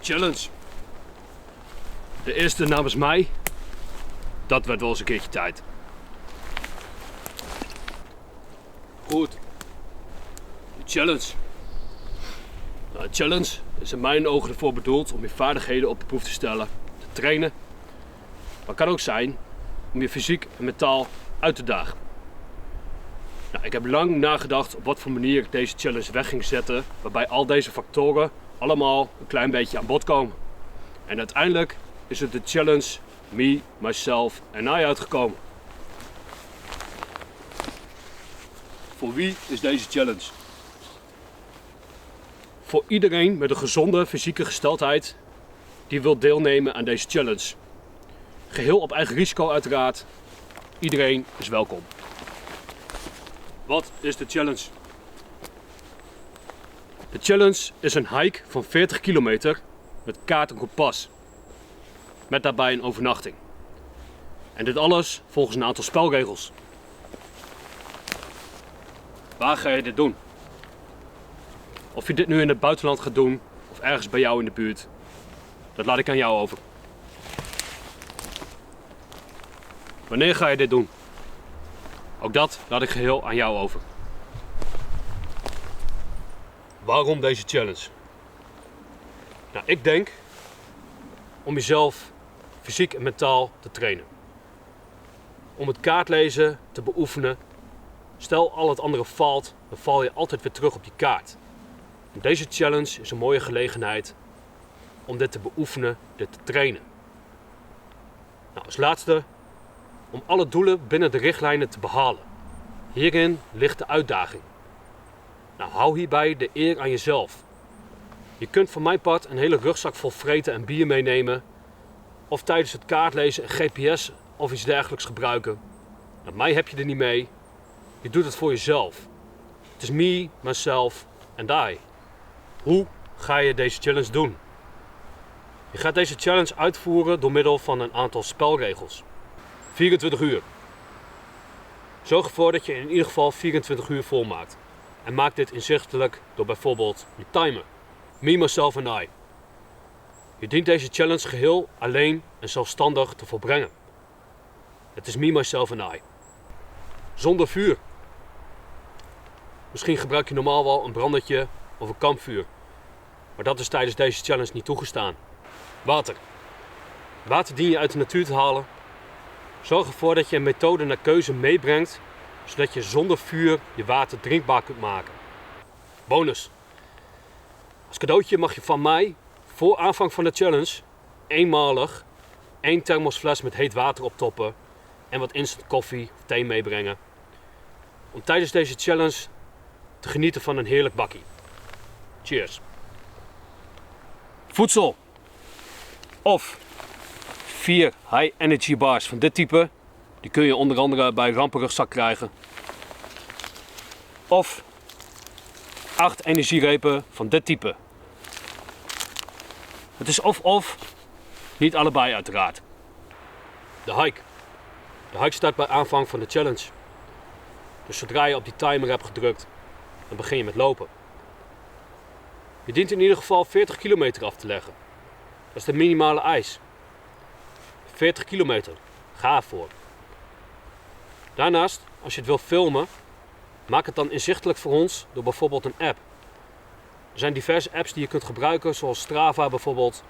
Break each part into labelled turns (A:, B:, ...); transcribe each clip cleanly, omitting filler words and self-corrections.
A: challenge. De eerste namens mij. Dat werd wel eens een keertje tijd. Goed. De challenge. Nou, een challenge is in mijn ogen ervoor bedoeld om je vaardigheden op de proef te stellen, te trainen. Maar het kan ook zijn om je fysiek en mentaal uit te dagen. Nou, ik heb lang nagedacht op wat voor manier ik deze challenge weg ging zetten, waarbij al deze factoren allemaal een klein beetje aan bod komen. En uiteindelijk is het de challenge Me, Myself en I uitgekomen. Voor wie is deze challenge? Voor iedereen met een gezonde fysieke gesteldheid die wil deelnemen aan deze challenge. Geheel op eigen risico uiteraard. Iedereen is welkom. Wat is de challenge? De challenge is een hike van 40 kilometer met kaart en kompas. Met daarbij een overnachting. En dit alles volgens een aantal spelregels. Waar ga je dit doen? Of je dit nu in het buitenland gaat doen of ergens bij jou in de buurt, dat laat ik aan jou over. Wanneer ga je dit doen? Ook dat laat ik geheel aan jou over. Waarom deze challenge? Nou, ik denk om jezelf fysiek en mentaal te trainen. Om het kaartlezen te beoefenen. Stel al het andere valt, dan val je altijd weer terug op die kaart. En deze challenge is een mooie gelegenheid om dit te beoefenen, dit te trainen. Nou, als laatste, om alle doelen binnen de richtlijnen te behalen. Hierin ligt de uitdaging. Nou, hou hierbij de eer aan jezelf. Je kunt van mijn part een hele rugzak vol vreten en bier meenemen. Of tijdens het kaartlezen een GPS of iets dergelijks gebruiken. Nou, mij heb je er niet mee. Je doet het voor jezelf. Het is me, myself and I. Hoe ga je deze challenge doen? Je gaat deze challenge uitvoeren door middel van een aantal spelregels. 24 uur. Zorg ervoor dat je in ieder geval 24 uur volmaakt. En maak dit inzichtelijk door bijvoorbeeld een timer. Me, myself and I. Je dient deze challenge geheel alleen en zelfstandig te volbrengen. Het is me, myself and I. Zonder vuur. Misschien gebruik je normaal wel een brandertje of een kampvuur. Maar dat is tijdens deze challenge niet toegestaan. Water. Water dien je uit de natuur te halen. Zorg ervoor dat je een methode naar keuze meebrengt, zodat je zonder vuur je water drinkbaar kunt maken. Bonus. Als cadeautje mag je van mij, voor aanvang van de challenge, eenmalig 1 thermosfles met heet water optoppen en wat instant koffie of thee meebrengen. Om tijdens deze challenge te genieten van een heerlijk bakkie. Cheers. Voedsel. Of 4 high energy bars van dit type. Die kun je onder andere bij rampenrugzak krijgen. Of 8 energierepen van dit type. Het is of, niet allebei uiteraard. De hike. De hike start bij aanvang van de challenge. Dus zodra je op die timer hebt gedrukt, dan begin je met lopen. Je dient in ieder geval 40 kilometer af te leggen. Dat is de minimale eis. 40 kilometer. Ga ervoor. Daarnaast, als je het wil filmen, maak het dan inzichtelijk voor ons door bijvoorbeeld een app. Er zijn diverse apps die je kunt gebruiken, zoals Strava bijvoorbeeld,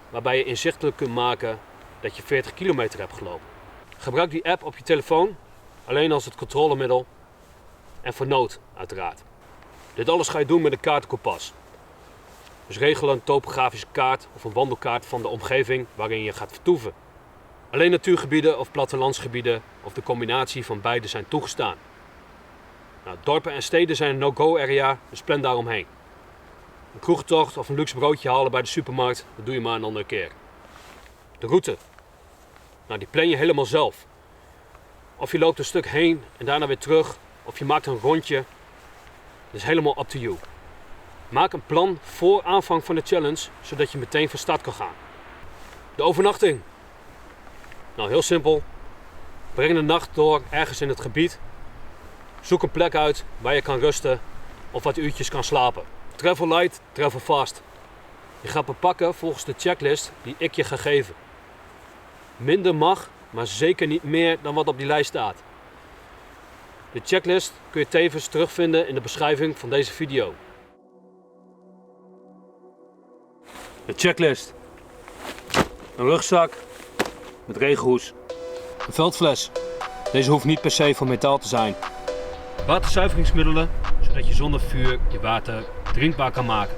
A: waarbij je inzichtelijk kunt maken dat je 40 kilometer hebt gelopen. Gebruik die app op je telefoon, alleen als het controlemiddel en voor nood uiteraard. Dit alles ga je doen met een kaart en kompas. Dus regel een topografische kaart of een wandelkaart van de omgeving waarin je gaat vertoeven. Alleen natuurgebieden of plattelandsgebieden of de combinatie van beide zijn toegestaan. Nou, dorpen en steden zijn een no-go area, dus plan daaromheen. Een kroegtocht of een luxe broodje halen bij de supermarkt, dat doe je maar een andere keer. De route. Nou, die plan je helemaal zelf. Of je loopt een stuk heen en daarna weer terug, of je maakt een rondje. Dat is helemaal up to you. Maak een plan voor aanvang van de challenge, zodat je meteen van start kan gaan. De overnachting. Nou, heel simpel. Breng de nacht door ergens in het gebied. Zoek een plek uit waar je kan rusten of wat uurtjes kan slapen. Travel light, travel fast. Je gaat bepakken volgens de checklist die ik je ga geven. Minder mag, maar zeker niet meer dan wat op die lijst staat. De checklist kun je tevens terugvinden in de beschrijving van deze video. De checklist. Een rugzak met regenhoes. Een veldfles. Deze hoeft niet per se van metaal te zijn. Waterzuiveringsmiddelen, zodat je zonder vuur je water drinkbaar kan maken.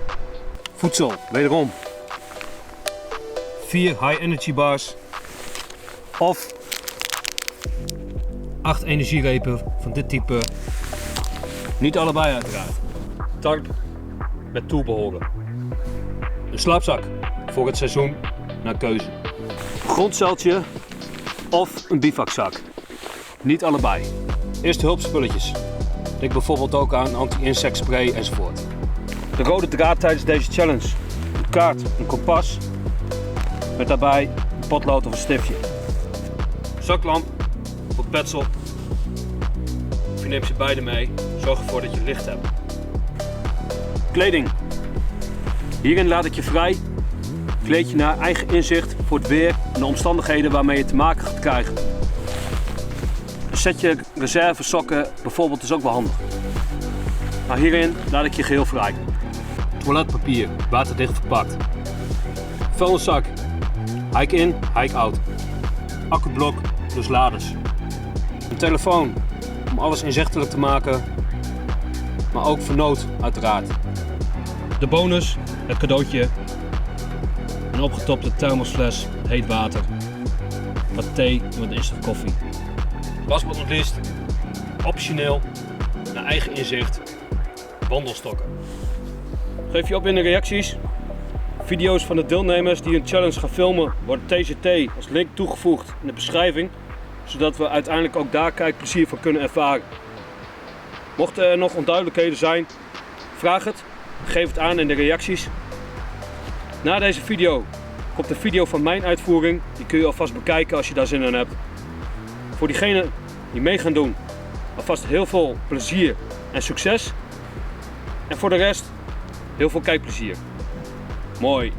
A: Voedsel, wederom. 4 high energy bars. Of 8 energierepen van dit type. Niet allebei uiteraard. Tarp met toebehoren. Een slaapzak voor het seizoen naar keuze. Een grondzeiltje of een bivakzak. Niet allebei. Eerste hulpspulletjes. Denk bijvoorbeeld ook aan anti-insectspray enzovoort. De rode draad tijdens deze challenge. Een kaart, een kompas. Met daarbij een potlood of een stiftje. Zaklamp of petsel. Of je neemt ze beide mee. Zorg ervoor dat je licht hebt. Kleding. Hierin laat ik je vrij. Kleed je naar eigen inzicht voor het weer en de omstandigheden waarmee je te maken gaat krijgen. Een setje reserve sokken bijvoorbeeld is ook wel handig. Maar hierin laat ik je geheel vrij. Toiletpapier, waterdicht verpakt. Vuilniszak. Hike in, hike out. Accublok plus laders. Een telefoon om alles inzichtelijk te maken, maar ook voor nood uiteraard. De bonus, het cadeautje. Een opgetopte thermosfles met heet water. Wat thee en wat instant koffie. Last but not least, optioneel, naar eigen inzicht, wandelstokken. Geef je op in de reacties. Video's van de deelnemers die een challenge gaan filmen worden TZT als link toegevoegd in de beschrijving, zodat we uiteindelijk ook daar kijkplezier van kunnen ervaren. Mochten er nog onduidelijkheden zijn, vraag het, geef het aan in de reacties. Na deze video komt een video van mijn uitvoering, die kun je alvast bekijken als je daar zin in hebt. Voor diegenen die mee gaan doen, alvast heel veel plezier en succes. En voor de rest, heel veel kijkplezier. Mooi.